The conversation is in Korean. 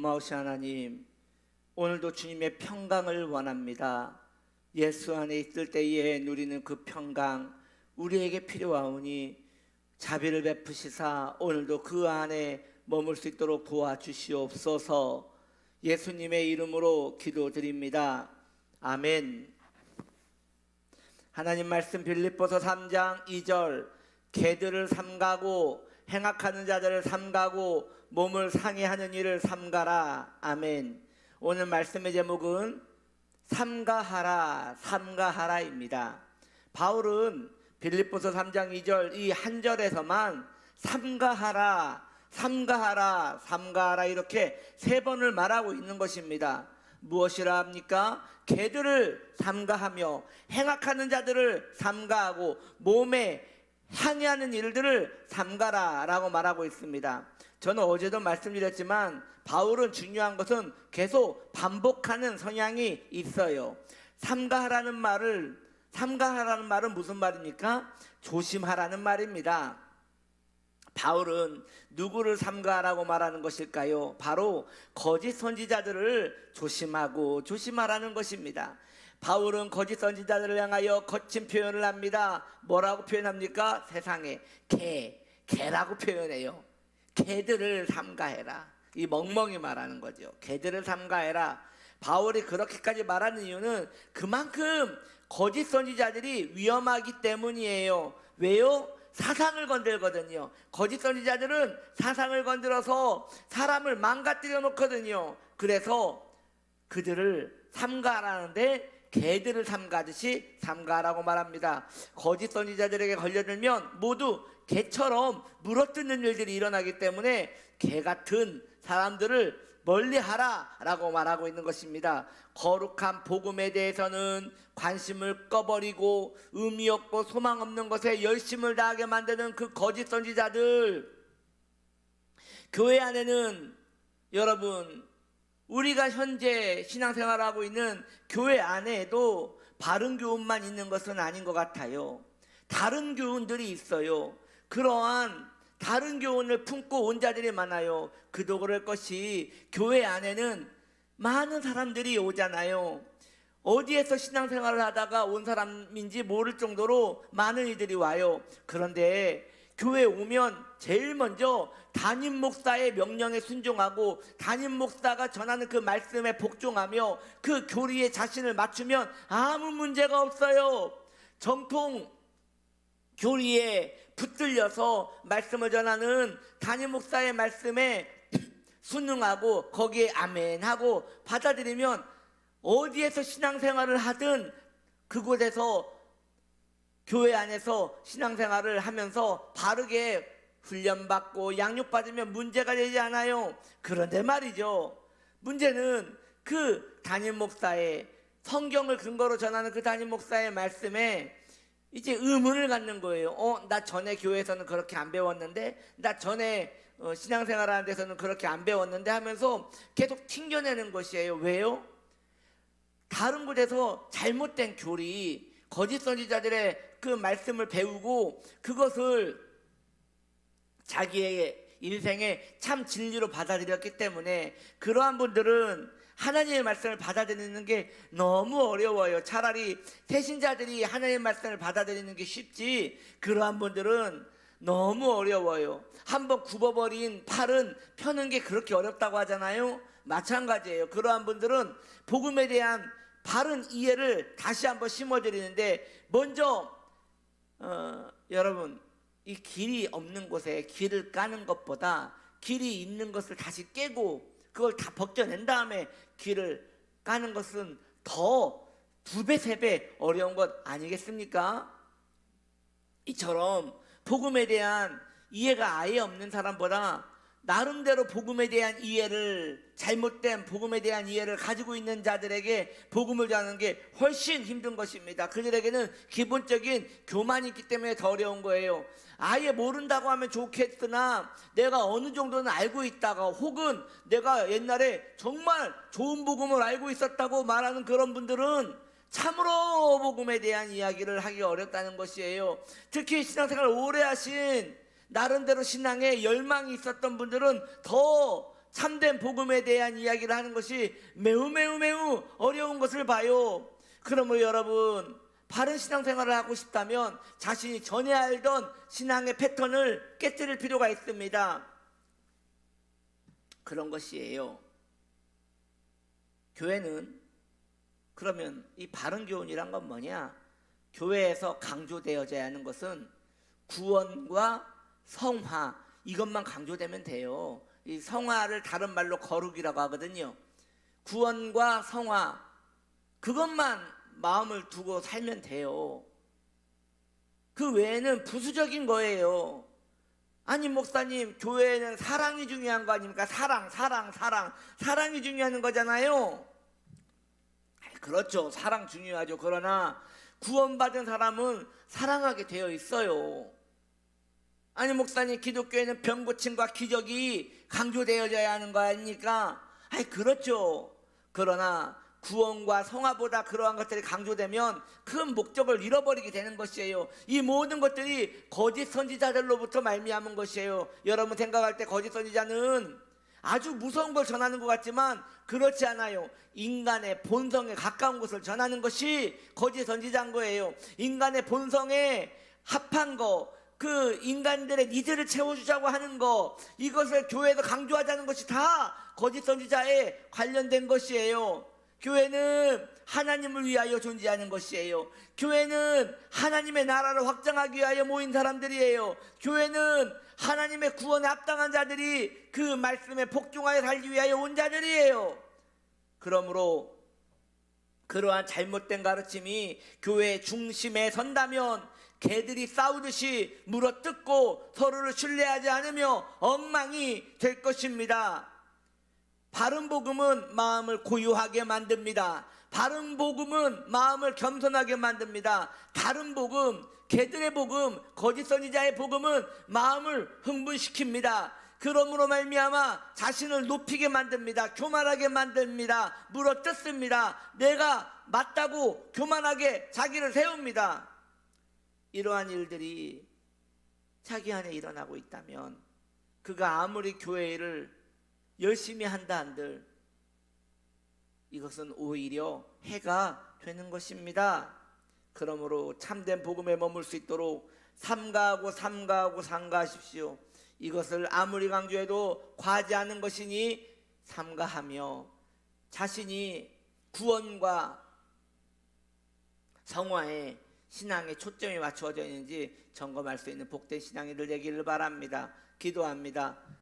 고마우신 하나님, 오늘도 주님의 평강을 원합니다. 예수 안에 있을 때에 누리는 그 평강 우리에게 필요하오니 자비를 베푸시사 오늘도 그 안에 머물 수 있도록 도와주시옵소서. 예수님의 이름으로 기도드립니다. 아멘. 하나님 말씀 빌립보서 3장 2절, 개들을 삼가고 행악하는 자들을 삼가고 몸을 상해하는 일을 삼가라. 아멘. 오늘 말씀의 제목은 삼가하라, 삼가하라입니다. 바울은 빌립보서 3장 2절 이 한 절에서만 삼가하라, 삼가하라, 삼가하라 이렇게 세 번을 말하고 있는 것입니다. 무엇이라 합니까? 개들을 삼가하며 행악하는 자들을 삼가하고 몸에 항해하는 일들을 삼가라 라고 말하고 있습니다. 저는 어제도 말씀드렸지만 바울은 중요한 것은 계속 반복하는 성향이 있어요. 삼가하라는 말은 무슨 말입니까? 조심하라는 말입니다. 바울은 누구를 삼가하라고 말하는 것일까요? 바로 거짓 선지자들을 조심하라는 것입니다. 바울은 거짓 선지자들을 향하여 거친 표현을 합니다. 뭐라고 표현합니까? 세상에 개라고 표현해요. 개들을 삼가해라. 이 멍멍이 말하는 거죠. 개들을 삼가해라. 바울이 그렇게까지 말하는 이유는 그만큼 거짓 선지자들이 위험하기 때문이에요. 왜요? 사상을 건들거든요. 거짓 선지자들은 사상을 건드려서 사람을 망가뜨려 놓거든요. 그래서 그들을 삼가하라는데 개들을 삼가듯이 삼가라고 말합니다. 거짓 선지자들에게 걸려들면 모두 개처럼 물어뜯는 일들이 일어나기 때문에 개 같은 사람들을 멀리하라 라고 말하고 있는 것입니다. 거룩한 복음에 대해서는 관심을 꺼버리고 의미 없고 소망 없는 것에 열심을 다하게 만드는 그 거짓 선지자들, 교회 안에는 여러분, 우리가 현재 신앙생활하고 있는 교회 안에도 바른 교훈만 있는 것은 아닌 것 같아요. 다른 교훈들이 있어요. 그러한 다른 교훈을 품고 온 자들이 많아요. 그도 그럴 것이 교회 안에는 많은 사람들이 오잖아요. 어디에서 신앙생활을 하다가 온 사람인지 모를 정도로 많은 이들이 와요. 그런데 교회에 오면 제일 먼저 담임 목사의 명령에 순종하고 담임 목사가 전하는 그 말씀에 복종하며 그 교리에 자신을 맞추면 아무 문제가 없어요. 정통 교리에 붙들려서 말씀을 전하는 담임 목사의 말씀에 순응하고 거기에 아멘하고 받아들이면 어디에서 신앙생활을 하든 그곳에서 교회 안에서 신앙생활을 하면서 바르게 훈련받고 양육받으면 문제가 되지 않아요. 그런데 말이죠, 문제는 그 담임 목사의 성경을 근거로 전하는 그 담임 목사의 말씀에 이제 의문을 갖는 거예요. 나 전에 교회에서는 그렇게 안 배웠는데, 나 전에 신앙생활하는 데서는 그렇게 안 배웠는데 하면서 계속 튕겨내는 것이에요. 왜요? 다른 곳에서 잘못된 교리, 거짓 선지자들의 그 말씀을 배우고 그것을 자기의 인생의 참 진리로 받아들였기 때문에 그러한 분들은 하나님의 말씀을 받아들이는 게 너무 어려워요. 차라리 새신자들이 하나님의 말씀을 받아들이는 게 쉽지, 그러한 분들은 너무 어려워요. 한번 굽어버린 팔은 펴는 게 그렇게 어렵다고 하잖아요. 마찬가지예요. 그러한 분들은 복음에 대한 바른 이해를 다시 한번 심어드리는데, 먼저 여러분, 이 길이 없는 곳에 길을 까는 것보다 길이 있는 것을 다시 깨고 그걸 다 벗겨낸 다음에 길을 까는 것은 더 2배, 3배 어려운 것 아니겠습니까? 이처럼 복음에 대한 이해가 아예 없는 사람보다 나름대로 복음에 대한 이해를, 잘못된 복음에 대한 이해를 가지고 있는 자들에게 복음을 전하는 게 훨씬 힘든 것입니다. 그들에게는 기본적인 교만이 있기 때문에 더 어려운 거예요. 아예 모른다고 하면 좋겠으나 내가 어느 정도는 알고 있다가, 혹은 내가 옛날에 정말 좋은 복음을 알고 있었다고 말하는 그런 분들은 참으로 복음에 대한 이야기를 하기 어렵다는 것이에요. 특히 신앙생활을 오래 하신, 나름대로 신앙에 열망이 있었던 분들은 더 참된 복음에 대한 이야기를 하는 것이 매우 어려운 것을 봐요. 그러므로 여러분, 바른 신앙생활을 하고 싶다면 자신이 전에 알던 신앙의 패턴을 깨뜨릴 필요가 있습니다. 그런 것이에요. 교회는 그러면 이 바른 교훈이란 건 뭐냐? 교회에서 강조되어져야 하는 것은 구원과 성화, 이것만 강조되면 돼요. 이 성화를 다른 말로 거룩이라고 하거든요. 구원과 성화, 그것만 마음을 두고 살면 돼요. 그 외에는 부수적인 거예요. 아니 목사님, 교회는 사랑이 중요한 거 아닙니까? 사랑이 중요한 거잖아요. 그렇죠, 사랑 중요하죠. 그러나 구원받은 사람은 사랑하게 되어 있어요. 아니 목사님, 기독교에는 병고침과 기적이 강조되어져야 하는 거 아닙니까? 그렇죠. 그러나 구원과 성화보다 그러한 것들이 강조되면 그 목적을 잃어버리게 되는 것이에요. 이 모든 것들이 거짓 선지자들로부터 말미암은 것이에요. 여러분 생각할 때 거짓 선지자는 아주 무서운 걸 전하는 것 같지만 그렇지 않아요. 인간의 본성에 가까운 것을 전하는 것이 거짓 선지자인 거예요. 인간의 본성에 합한 거, 그 인간들의 니즈를 채워주자고 하는 거, 이것을 교회에서 강조하자는 것이 다 거짓 선지자에 관련된 것이에요. 교회는 하나님을 위하여 존재하는 것이에요. 교회는 하나님의 나라를 확장하기 위하여 모인 사람들이에요. 교회는 하나님의 구원에 합당한 자들이 그 말씀에 복종하여 살기 위하여 온 자들이에요. 그러므로 그러한 잘못된 가르침이 교회의 중심에 선다면 개들이 싸우듯이 물어뜯고 서로를 신뢰하지 않으며 엉망이 될 것입니다. 바른 복음은 마음을 고요하게 만듭니다. 바른 복음은 마음을 겸손하게 만듭니다. 다른 복음, 개들의 복음, 거짓 선지자의 복음은 마음을 흥분시킵니다. 그러므로 말미암아 자신을 높이게 만듭니다. 교만하게 만듭니다. 물어뜯습니다. 내가 맞다고 교만하게 자기를 세웁니다. 이러한 일들이 자기 안에 일어나고 있다면 그가 아무리 교회를 열심히 한다 한들 이것은 오히려 해가 되는 것입니다. 그러므로 참된 복음에 머물 수 있도록 삼가하십시오. 이것을 아무리 강조해도 과하지 않은 것이니 삼가하며 자신이 구원과 성화에 신앙의 초점이 맞추어져 있는지 점검할 수 있는 복된 신앙이 되기를 바랍니다. 기도합니다.